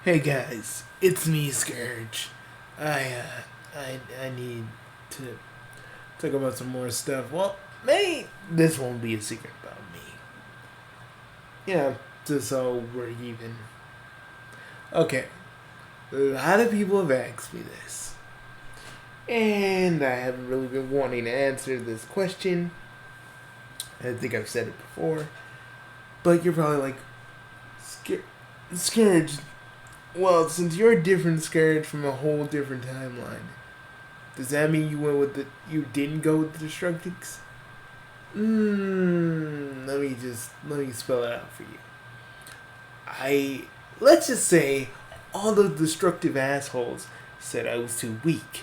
Hey guys, it's me, Scourge. I need to talk about some more stuff. Well, maybe this won't be a secret about me. Yeah, just so we're even. Okay, a lot of people have asked me this, and I haven't really been wanting to answer this question. I think I've said it before, but you're probably like, Scourge. Well, since you're a different Scourge from a whole different timeline, does that mean you didn't go with the Destructics? Let me spell it out for you. Let's just say all the destructive assholes said I was too weak.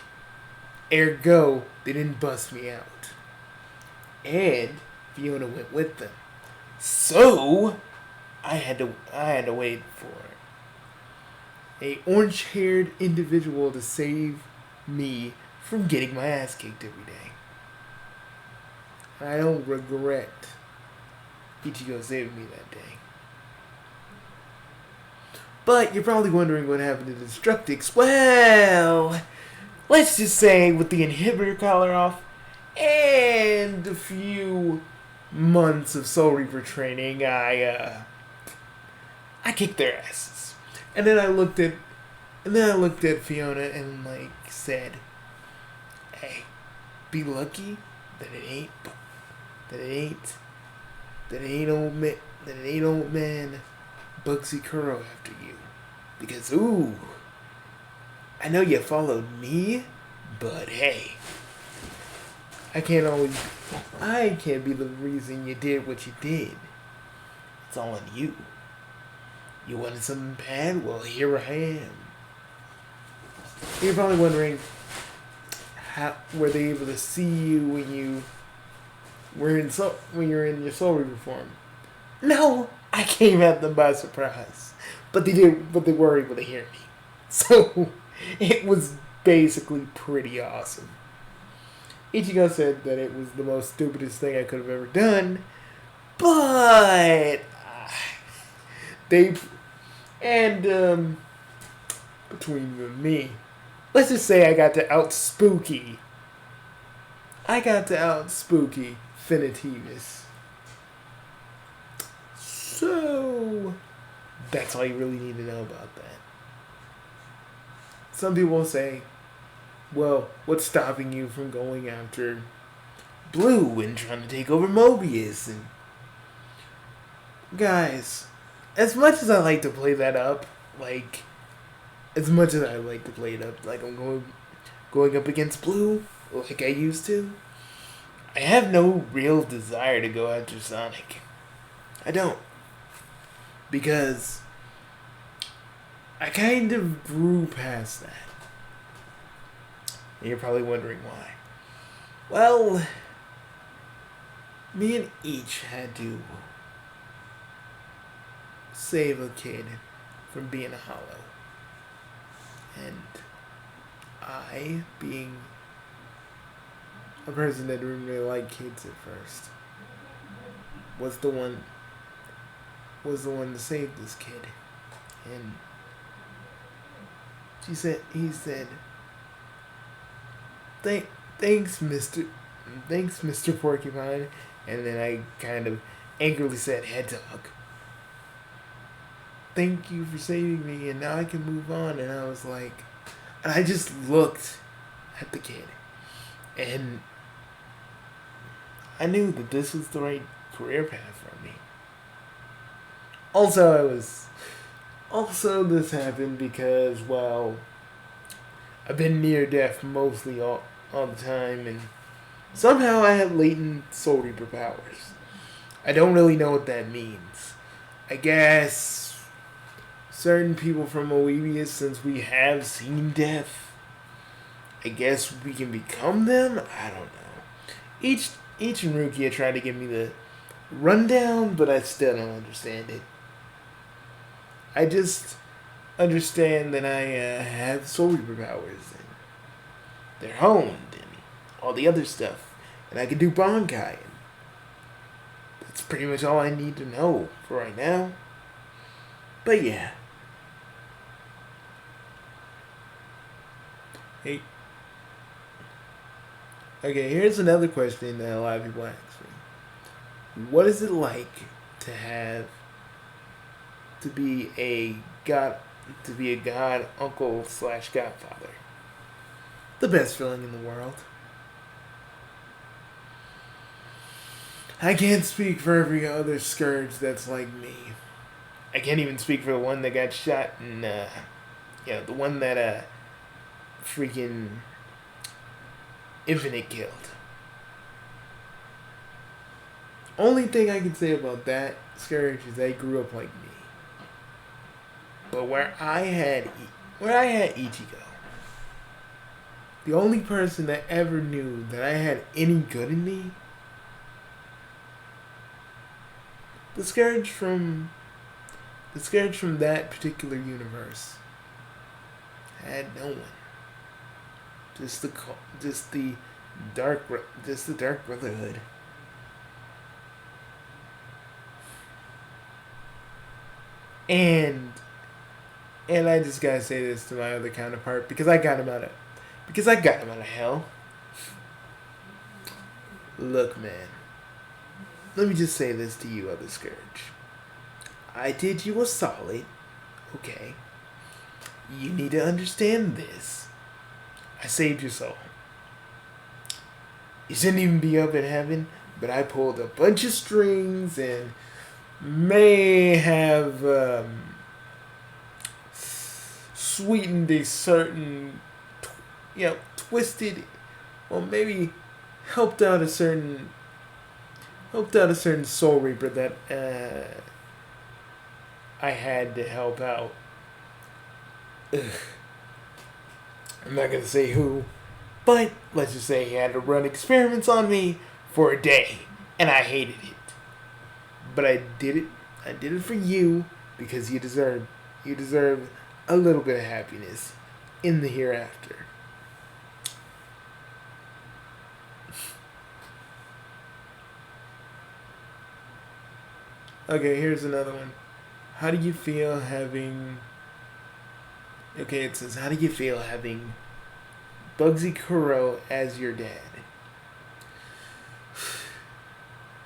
Ergo, they didn't bust me out. And Fiona went with them. So, I had to wait for a orange-haired individual to save me from getting my ass kicked every day. I don't regret Ichigo saving me that day. But you're probably wondering what happened to the Destructics. Well, let's just say with the inhibitor collar off and a few months of Soul Reaper training, I kicked their asses. And then I looked at Fiona and said, "Hey, be lucky that it ain't old man Bugsy Kuro after you, because I know you followed me, but hey, I can't be the reason you did what you did. It's all on you. You wanted something bad? Well, here I am." You're probably wondering, how were they able to see you when you were when you're in your Soul Reaper form? No, I came at them by surprise, but they were able to hear me, so it was basically pretty awesome. Ichigo said that it was the most stupidest thing I could have ever done, but they and between you and me, let's just say I got to out spooky Finitivis. So that's all you really need to know about that. Some people will say, well, what's stopping you from going after Blue and trying to take over Mobius? And guys, as much as I like to play that up, like I'm going up against Blue, like I used to, I have no real desire to go after Sonic. I don't. Because I kind of grew past that. And you're probably wondering why. Well, me and each had to save a kid from being a hollow. And I, being a person that didn't really like kids at first, was the one to save this kid. And he said, thanks, Mr. Porcupine. And then I kind of angrily said, head dog. Thank you for saving me, and now I can move on. And I just looked at the kid, and I knew that this was the right career path for me. Also, this happened because, well, I've been near death mostly all the time, and somehow I have latent Soul Reaper powers. I don't really know what that means. I guess certain people from Moebius, since we have seen death, I guess we can become them? I don't know. Each and Rukia tried to give me the rundown, but I still don't understand it. I just understand that I have Soul Reaper powers, and they're honed, and all the other stuff, and I can do Bankai, and that's pretty much all I need to know for right now. But yeah, Hey, okay, here's another question that a lot of people ask me. What is it like to have to be a god to be a god uncle slash godfather? The best feeling in the world. I can't speak for every other Scourge that's like me. I can't even speak for the one that got shot and the one that freaking Infinite killed. Only thing I can say about that Scourge is they grew up like me. But where I had Ichigo, the only person that ever knew that I had any good in me, the Scourge from that particular universe had no one. Just the dark brotherhood. And I just gotta say this to my other counterpart because I got him out of hell. Look, man. Let me just say this to you, other Scourge. I did you a solid, okay? You need to understand this. I saved your soul. You shouldn't even be up in heaven, but I pulled a bunch of strings and may have sweetened a certain, twisted, or maybe helped out a certain soul reaper that I had to help out. Ugh. I'm not gonna say who, but let's just say he had to run experiments on me for a day, and I hated it. But I did it. I did it for you because you deserve a little bit of happiness in the hereafter. Okay, here's another one. How do you feel having... Okay, it says, how do you feel having Bugsy Kuro as your dad?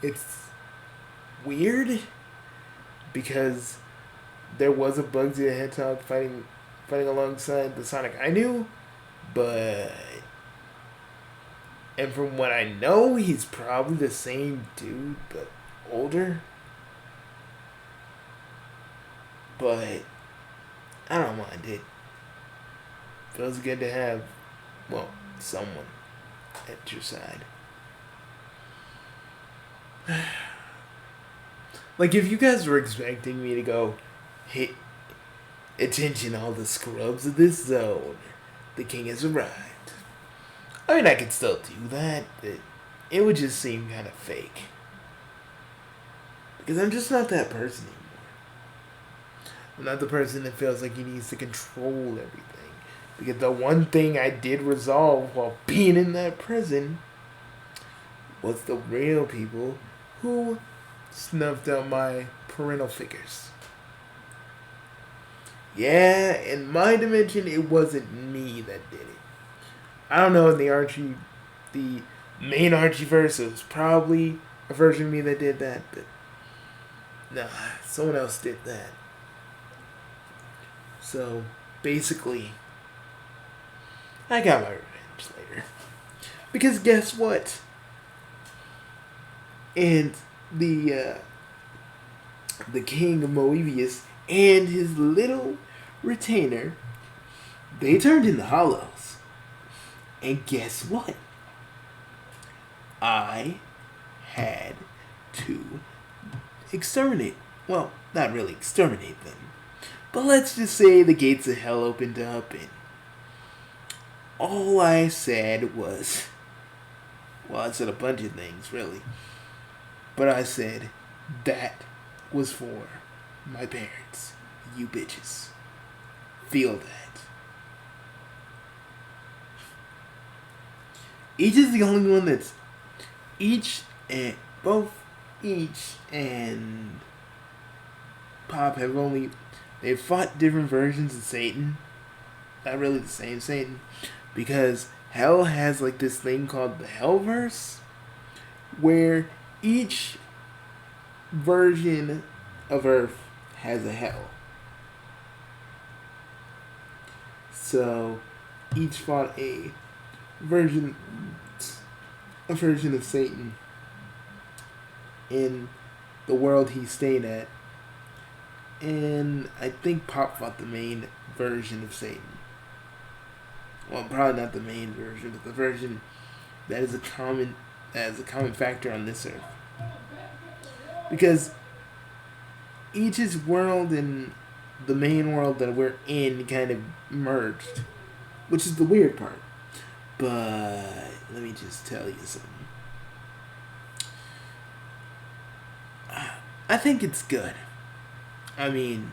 It's weird because there was a Bugsy the Hedgehog fighting alongside the Sonic I knew, but... And from what I know, he's probably the same dude, but older. But I don't mind it. Feels good to have, someone at your side. Like, if you guys were expecting me to go, hey, attention all the scrubs of this zone, the king has arrived. I mean, I could still do that, but it would just seem kind of fake. Because I'm just not that person anymore. I'm not the person that feels like he needs to control everything. Because the one thing I did resolve while being in that prison was the real people who snuffed out my parental figures. Yeah, in my dimension, it wasn't me that did it. I don't know, in the main Archieverse, it was probably a version of me that did that, but nah, someone else did that. So, basically, I got my revenge later. Because guess what? And the king of Moebius and his little retainer, they turned into hollows. And guess what? I had to exterminate. Well, not really exterminate them. But let's just say the gates of hell opened up and all I said was... Well, I said a bunch of things, really. But I said, that was for my parents. You bitches. Feel that. Each is the only one that's... Each and Pop have only... They've fought different versions of Satan. Not really the same Satan. because Hell has like this thing called the Hellverse, where each version of Earth has a hell. So each fought version a version of Satan in the world he stayed at. And I think Pop fought the main version of Satan. Well, probably not the main version, but the version that is a common factor on this earth. Because each's world and the main world that we're in kind of merged, which is the weird part. But let me just tell you something. I think it's good. I mean,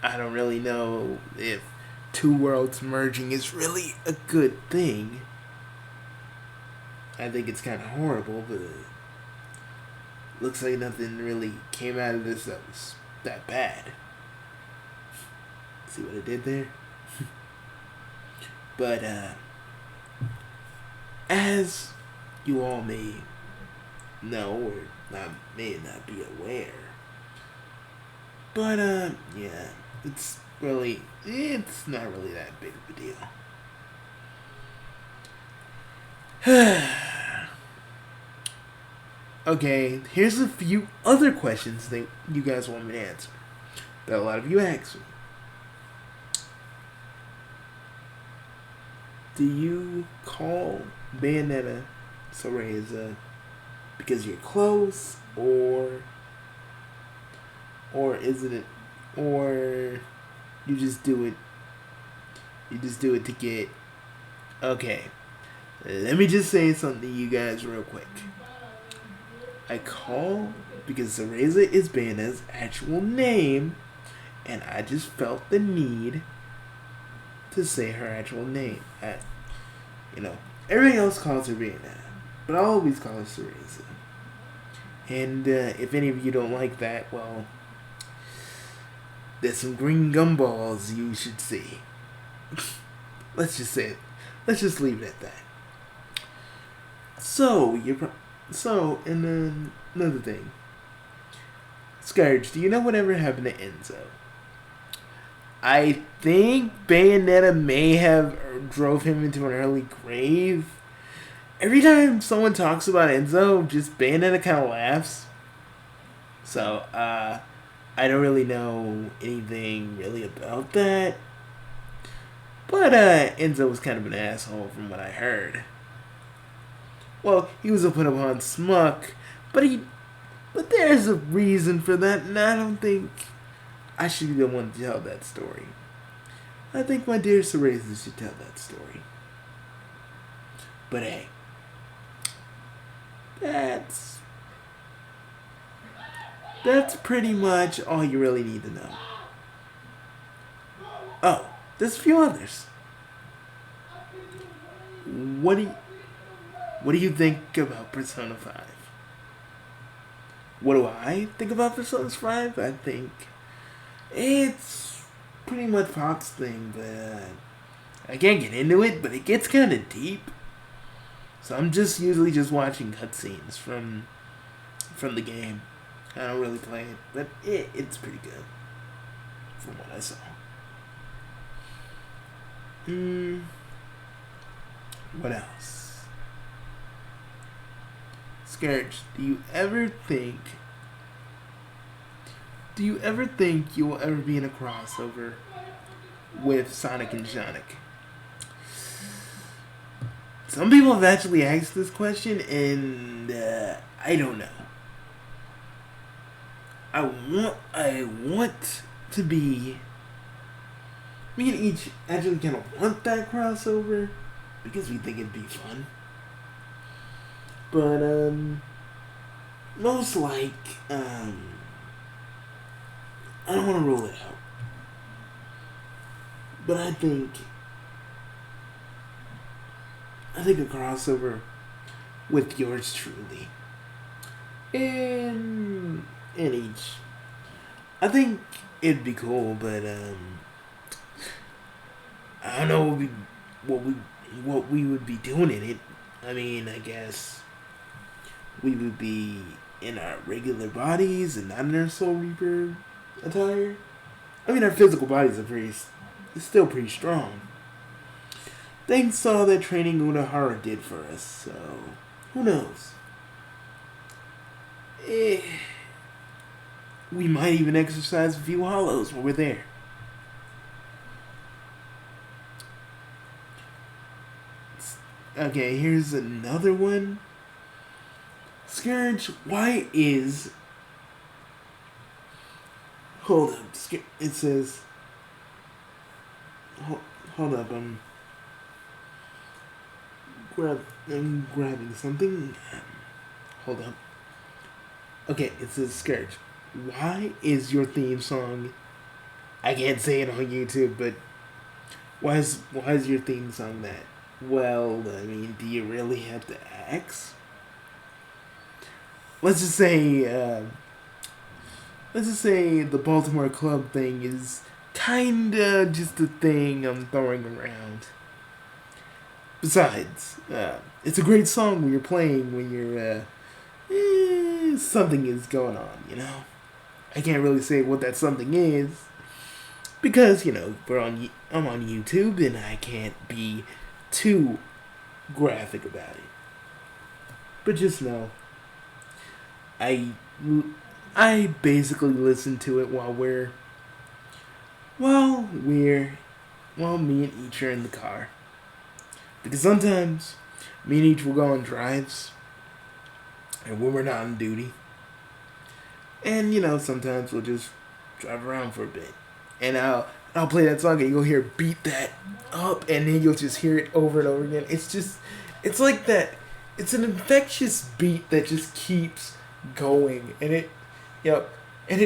I don't really know if two worlds merging is really a good thing. I think it's kind of horrible, but looks like nothing really came out of this that was that bad. See what I did there? But, as you all may know, or may not be aware, but, yeah, it's not really that big of a deal. Okay, here's a few other questions that you guys want me to answer, that a lot of you asked me. Do you call Bayonetta Cereza because you're close, or isn't it, or you just do it to get, okay, let me just say something to you guys real quick. I call because Cereza is Bayonetta's actual name, and I just felt the need to say her actual name. Everybody else calls her Bayonetta, but I always call her Cereza. And if any of you don't like that, well, there's some green gumballs you should see. Let's just say it. Let's just leave it at that. And then another thing. Scourge, do you know whatever happened to Enzo? I think Bayonetta may have drove him into an early grave. Every time someone talks about Enzo, just Bayonetta kind of laughs. So, I don't really know anything really about that. But, Enzo was kind of an asshole from what I heard. Well, he was a put upon smuck, but there's a reason for that, and I don't think I should be the one to tell that story. I think my dear Cereza should tell that story. But hey, that's pretty much all you really need to know. Oh, there's a few others. What do you think about Persona 5? What do I think about Persona 5? I think it's pretty much Pop's thing, but I can't get into it, but it gets kind of deep. So I'm just usually just watching cutscenes from the game. I don't really play it, but it's pretty good from what I saw. What else? Scourge, do you ever think you will ever be in a crossover with Sonic and Sonic? Some people have actually asked this question, and I don't know. I want to be. Me and each actually kind of want that crossover because we think it'd be fun. But most I don't want to rule it out. But I think a crossover with yours truly and each. I think it'd be cool, but I don't know. what we would be doing in it. I mean, I guess we would be in our regular bodies and not in our Soul Reaper attire. I mean, our physical bodies are still pretty strong. Thanks to all that training Unahara did for us, so who knows? We might even exercise a few hollows while we're there. Okay, here's another one. Scourge, why is... Hold up. It says... Hold up, I'm grabbing something. Hold up. Okay, it says Scourge. Why is your theme song... I can't say it on YouTube, but... Why is your theme song that? Well, I mean, do you really have to ask? Let's just say the Baltimore Club thing is kinda just a thing I'm throwing around. Besides, it's a great song when you're playing when you're, something is going on, you know? I can't really say what that something is, because, you know, I'm on YouTube and I can't be too graphic about it. But just know, I basically listen to it while me and Each are in the car. Because sometimes me and Each will go on drives, and when we're not on duty, and you know, sometimes we'll just drive around for a bit, and I'll play that song and you'll hear beat that up, and then you'll just hear it over and over again. It's like that. It's an infectious beat that just keeps going, and it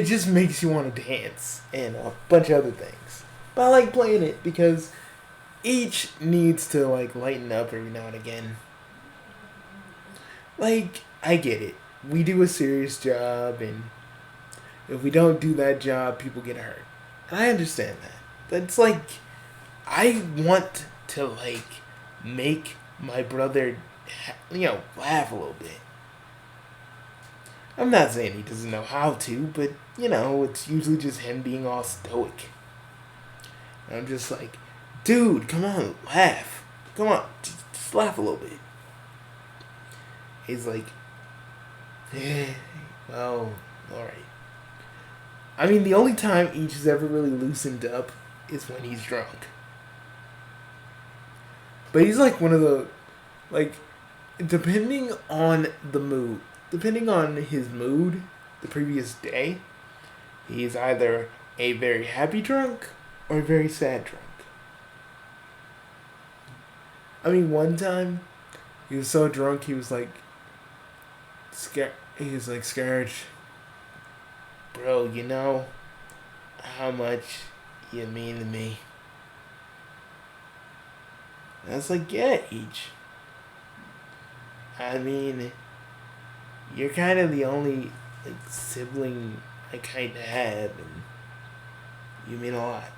just makes you want to dance and a bunch of other things. But I like playing it because Each needs to like lighten up every now and again. Like, I get it. We do a serious job, and if we don't do that job, people get hurt. And I understand that. But it's like, I want to like make my brother, laugh a little bit. I'm not saying he doesn't know how to, but, it's usually just him being all stoic. And I'm just like, dude, come on, laugh. Come on, just laugh a little bit. He's like, well, alright. I mean, the only time Each has ever really loosened up is when he's drunk. But he's like one of the, like, depending on his mood the previous day, he's either a very happy drunk or a very sad drunk. I mean, one time, he was so drunk, he was like, Scourge, bro, you know how much you mean to me. And I was like, yeah, Each. I mean, you're kind of the only sibling I kind of have, and you mean a lot.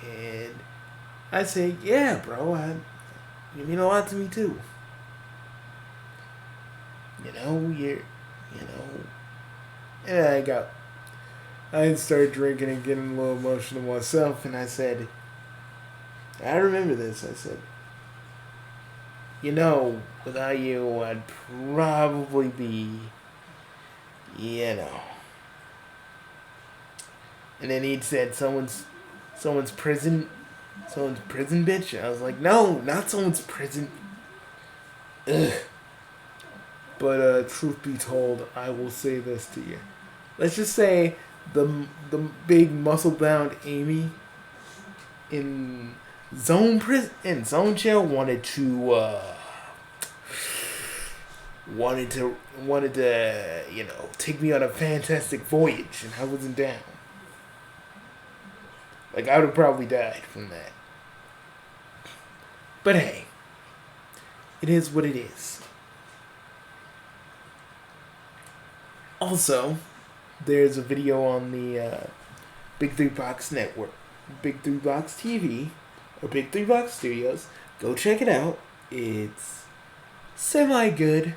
And I say, yeah, bro, you mean a lot to me too. And I started drinking and getting a little emotional myself, and I said, I remember this, I said, without you, I'd probably be, And then he'd said, someone's prison, bitch. And I was like, no, not someone's prison. Ugh. But truth be told, I will say this to you. Let's just say the big muscle-bound Amy in zone jail wanted to take me on a fantastic voyage, and I wasn't down. Like, I would have probably died from that. But hey, it is what it is. Also, there's a video on the Big 3 Box Network, Big 3 Box TV, or Big Three Box Studios. Go check it out. It's semi good.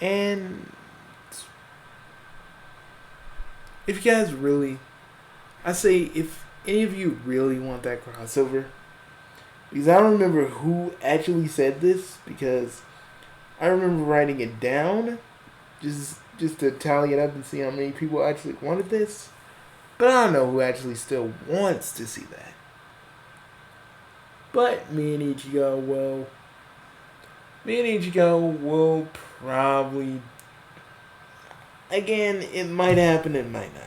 And if you guys really, I say if any of you really want that crossover, because I don't remember who actually said this, because I remember writing it down just to tally it up and see how many people actually wanted this. But I don't know who actually still wants to see that. But me and Ichigo will probably, again, it might happen, it might not.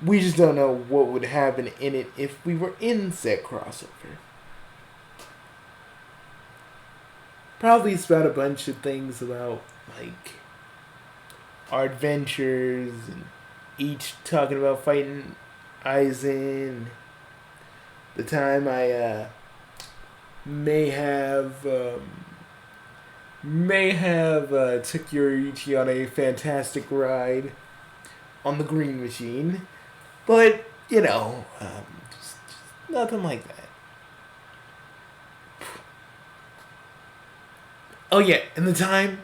We just don't know what would happen in it if we were in said crossover. Probably it's about a bunch of things about, like, our adventures, and each talking about fighting Aizen. The time I may have took Yoriichi on a fantastic ride on the Green Machine, but just nothing like that. Oh yeah, and the time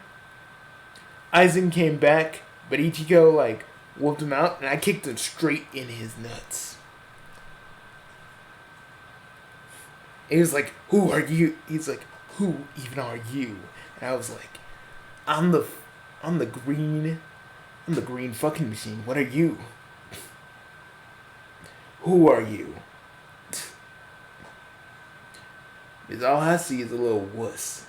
Aizen came back, but Ichigo whooped him out, and I kicked him straight in his nuts. And he was like, "Who are you?" He's like, "Who even are you?" And I was like, I'm the green fucking machine. What are you? Who are you?" Because all I see is a little wuss.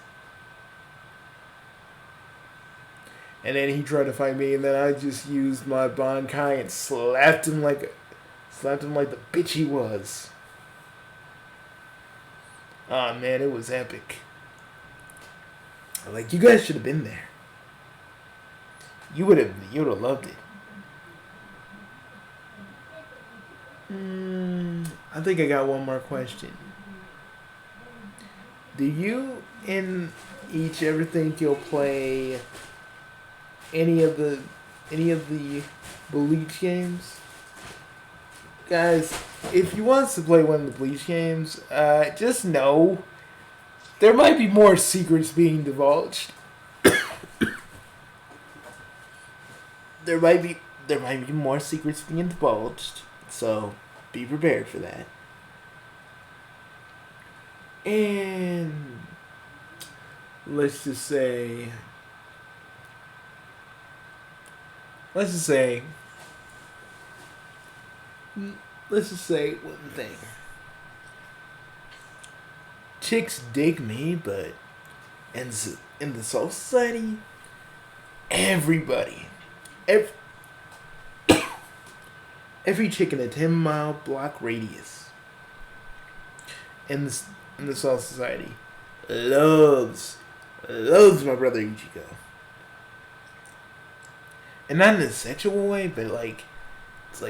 And then he tried to fight me, and then I just used my Bankai and slapped him like the bitch he was. Oh man, it was epic. You guys should have been there. You would have loved it. I think I got one more question. Do you and each ever think you'll play any of the Bleach games? Guys, if you want us to play one of the Bleach games, just know there might be more secrets being divulged. there might be more secrets being divulged, so be prepared for that. And let's just say one thing. Chicks dig me, but in the Soul Society, everybody, every chick in a 10-mile block radius in the Soul Society loves my brother Ichigo. And not in a sexual way, but it's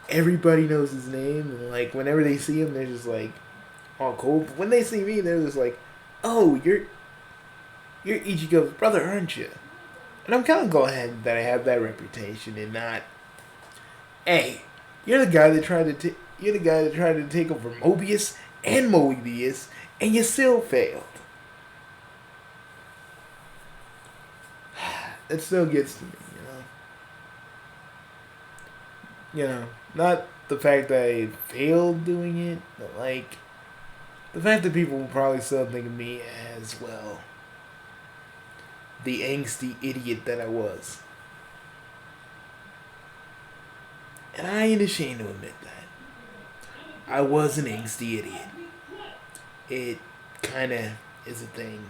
everybody knows his name, and whenever they see him, they're just all cool. But when they see me, they're just "Oh, you're Ichigo's brother, aren't you?" And I'm kind of glad that I have that reputation, and not, "Hey, you're the guy that tried to take over Mobius and Moebius, and you still failed." It still gets to me, not the fact that I failed doing it, but the fact that people will probably still think of me as, well, the angsty idiot that I was. And I ain't ashamed to admit that. I was an angsty idiot. It kind of is a thing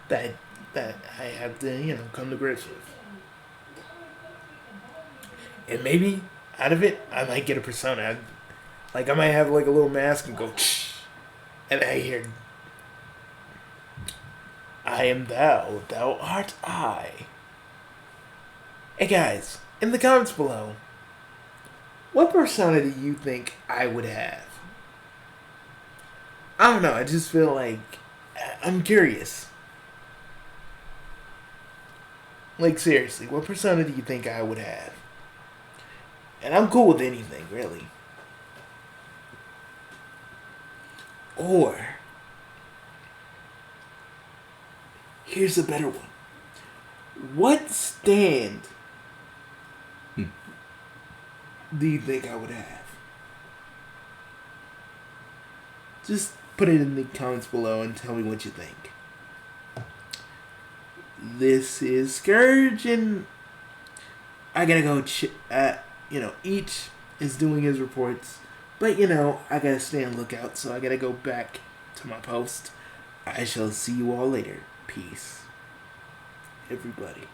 that I have to, come to grips with. And maybe out of it, I might get a persona. I might have a little mask and go, "Shh," and I hear, "I am thou, thou art I." Hey guys, in the comments below, what persona do you think I would have? I don't know, I just feel I'm curious. Seriously, what persona do you think I would have? And I'm cool with anything, really. Or, here's a better one. What stand do you think I would have? Just put it in the comments below and tell me what you think. This is Scourge, and I gotta go. Each is doing his reports, but I gotta stay on lookout, so I gotta go back to my post. I shall see you all later. Peace, everybody.